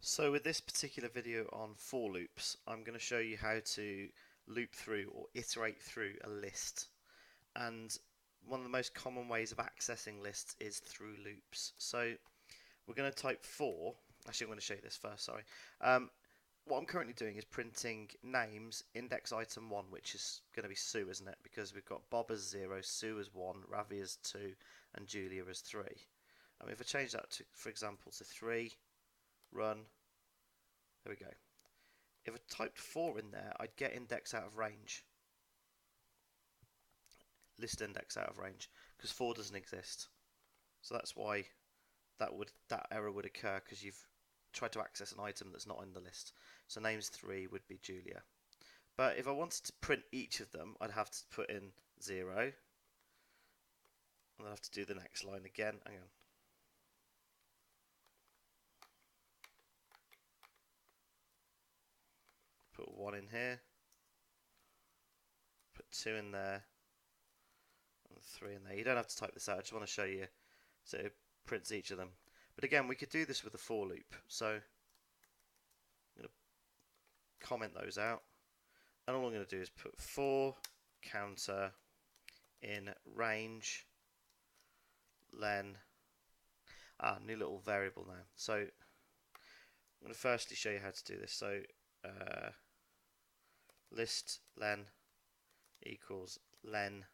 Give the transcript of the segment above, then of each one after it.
So with this particular video on for loops, I'm going to show you how to loop through or iterate through a list. And one of the most common ways of accessing lists is through loops. So we're going to type for, actually I'm going to show you this first, sorry. What I'm currently doing is printing names, index item 1, which is going to be Sue, isn't it? Because we've got Bob as 0, Sue as 1, Ravi as 2, and Julia as 3. If I change that to, for example, to 3, run, there we go. If I typed 4 in there, I'd get index out of range. List index out of range, because 4 doesn't exist. So that's why that error would occur, because you've tried to access an item that's not in the list. So names 3 would be Julia. But if I wanted to print each of them, I'd have to put in 0. And I'd have to do the next line again. Hang on. Put 1 in here. Put 2 in there. And 3 in there. You don't have to type this out. I just want to show you. So it prints each of them. But again, we could do this with a for loop. So I'm going to comment those out. And all I'm going to do is put for counter in range len. New little variable now. So I'm going to firstly show you how to do this. So list len equals len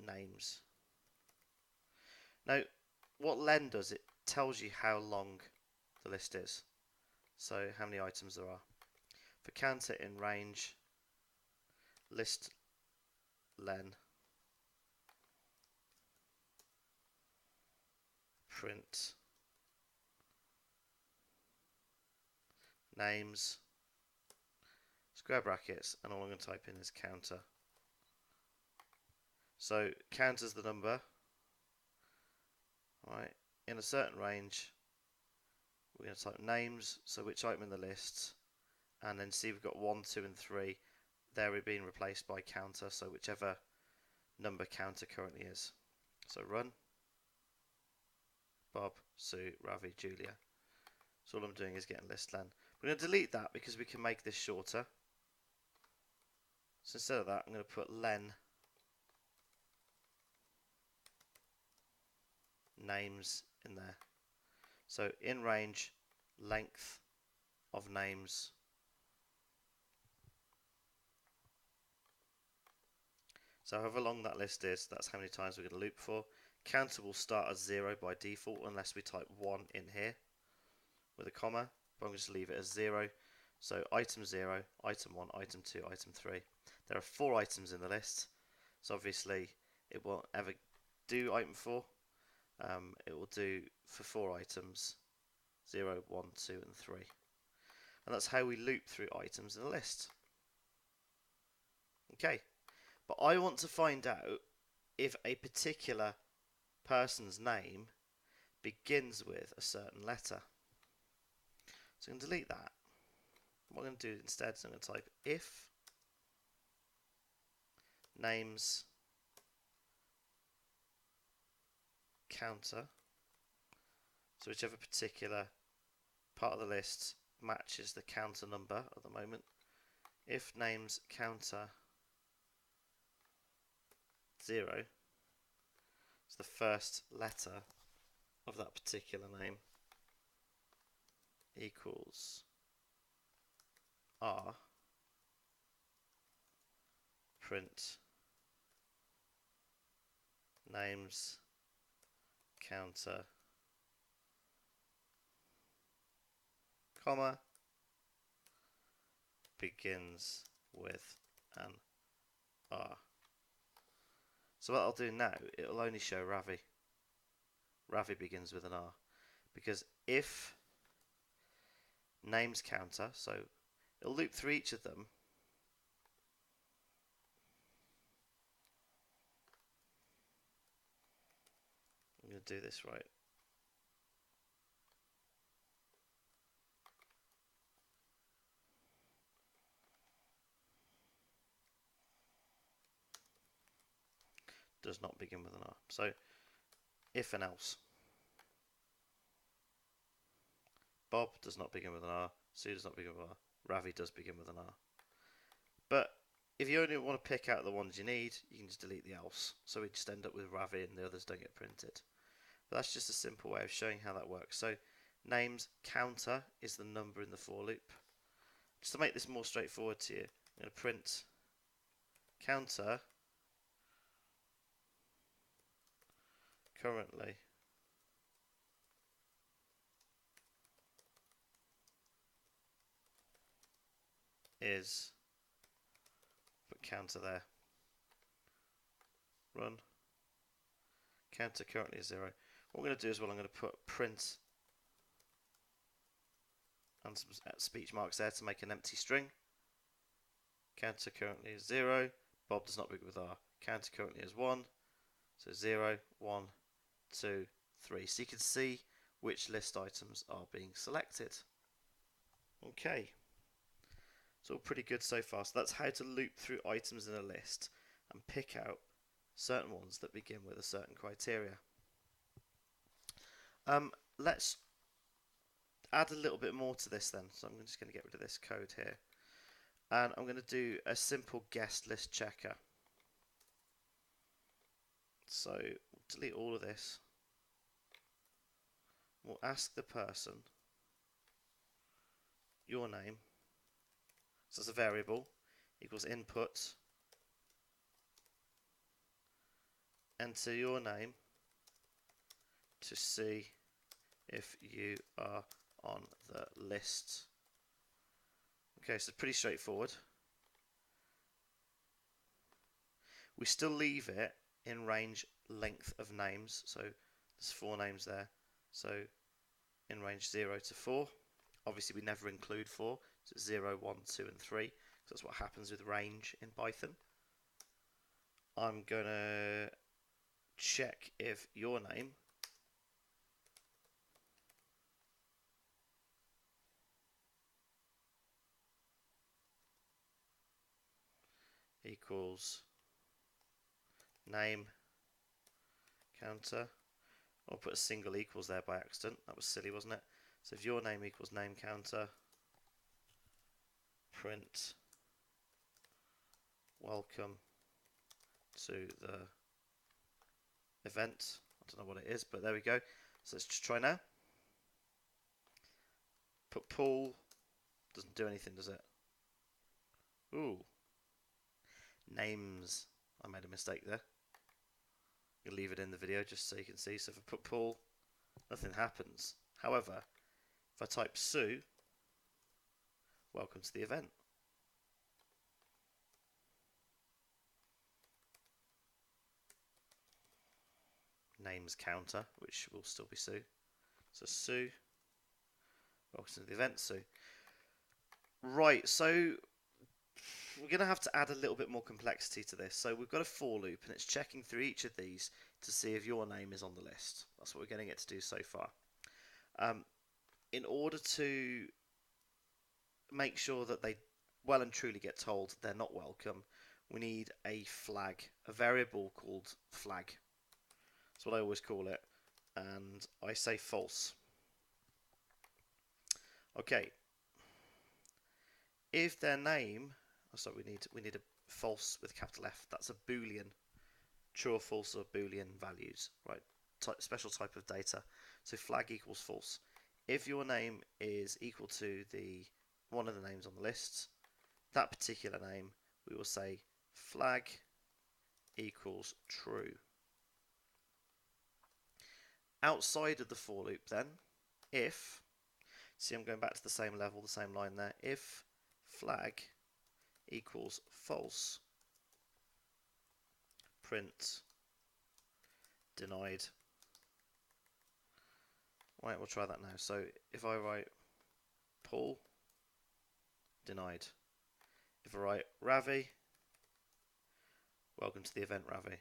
names. Now, what len does, it tells you how long the list is. So how many items there are. For counter in range, list len print names, square brackets, and all I'm going to type in is counter. So counter's the number, right? In a certain range, we're going to type names, so which item in the list, and then see we've got 1, 2, and 3. They're being replaced by counter, so whichever number counter currently is. So run. Bob, Sue, Ravi, Julia. So all I'm doing is getting list len. We're going to delete that because we can make this shorter. So instead of that, I'm going to put len names in there. So in range, length of names. So however long that list is, that's how many times we're going to loop for. Counter will start as 0 by default unless we type 1 in here with a comma, but I'm going to leave it as 0. So item 0, item 1, item 2, item 3. There are 4 items in the list, so obviously it won't ever do item 4. It will do for 4 items 0, 1, 2, and 3. And that's how we loop through items in a list. Okay, but I want to find out if a particular person's name begins with a certain letter. So I'm going to delete that. What I'm going to do instead is I'm going to type if names counter, so whichever particular part of the list matches the counter number at the moment. If names counter 0, it's the first letter of that particular name, equals R, print names counter, comma, begins with an R. So what I'll do now, it'll only show Ravi. Ravi begins with an R. Because if names counter, so it'll loop through each of them. I'm going to do this right. Does not begin with an R. So if and else. Bob does not begin with an R. Sue does not begin with an R. Ravi does begin with an R. But if you only want to pick out the ones you need, you can just delete the else. So we just end up with Ravi and the others don't get printed. But that's just a simple way of showing how that works. So names counter is the number in the for loop. Just to make this more straightforward to you, I'm going to print counter currently is, put counter there, run, counter currently is 0. What I'm going to do is, well, I'm going to put print and some speech marks there to make an empty string. Counter currently is 0. Bob does not begin with R. Counter currently is 1. So 0, 1, 2, 3. So you can see which list items are being selected. Okay. It's all pretty good so far. So that's how to loop through items in a list and pick out certain ones that begin with a certain criteria. Let's add a little bit more to this then. So I'm just going to get rid of this code here. And I'm going to do a simple guest list checker. So we'll delete all of this. We'll ask the person your name. So it's a variable equals input. Enter your name to see if you are on the list. Okay, so pretty straightforward. We still leave it in range length of names, so there's 4 names there, so in range 0 to 4. Obviously we never include 4, so it's 0, 1, 2 and 3, so that's what happens with range in Python. I'm going to check if your name equals name counter. I'll put a single equals there by accident. That was silly, wasn't it? So if your name equals name counter, print welcome to the event. I don't know what it is, but there we go. So let's just try now. Put Paul. Doesn't do anything, does it? Ooh. Names. I made a mistake there. You'll leave it in the video just so you can see. So if I put Paul, nothing happens. However, if I type Sue, welcome to the event. Names counter, which will still be Sue. So Sue, welcome to the event, Sue. Right, so we're going to have to add a little bit more complexity to this. So we've got a for loop and it's checking through each of these to see if your name is on the list. That's what we're going to get to do so far. In order to make sure that they well and truly get told they're not welcome, we need a flag, a variable called flag. That's what I always call it, and I say false. Okay. If their name, sorry, we need a false with capital F. That's a Boolean, true or false or Boolean values, right? Special type of data. So flag equals false. If your name is equal to the one of the names on the list, that particular name, we will say flag equals true. Outside of the for loop then, if, see I'm going back to the same level, the same line there, if flag equals false, print denied. Right, we'll try that now. So if I write Paul, denied. If I write Ravi, welcome to the event, Ravi.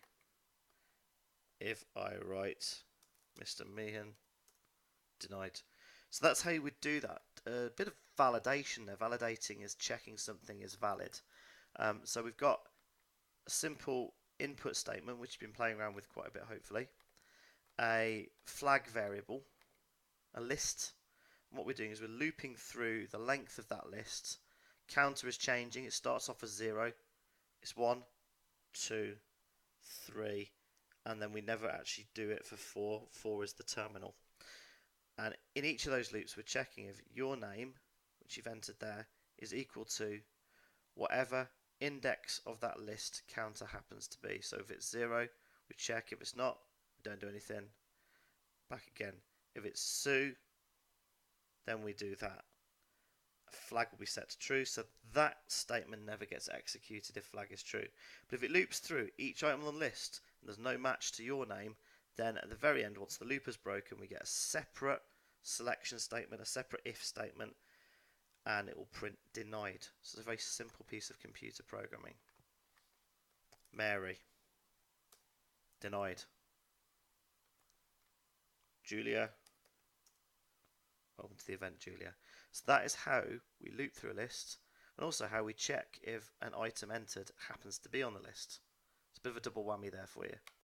If I write Mr. Meehan, denied. So that's how you would do that. A bit of validation there. Validating is checking something is valid. So we've got a simple input statement, which you've been playing around with quite a bit, hopefully. A flag variable, a list what we're doing is we're looping through the length of that list. Counter is changing. It starts off as 0. It's 1, 2, 3, and then we never actually do it for 4. 4 is the terminal. And in each of those loops, we're checking if your name, which you've entered there, is equal to whatever index of that list counter happens to be. So if it's 0, we check. If it's not, we don't do anything. Back again. If it's Sue, then we do that. A flag will be set to true, so that statement never gets executed if flag is true. But if it loops through each item on the list and there's no match to your name, then at the very end, once the loop is broken, we get a separate selection statement, a separate if statement, and it will print denied. So it's a very simple piece of computer programming. Mary, denied. Julia, welcome to the event, Julia. So that is how we loop through a list, and also how we check if an item entered happens to be on the list. It's a bit of a double whammy there for you.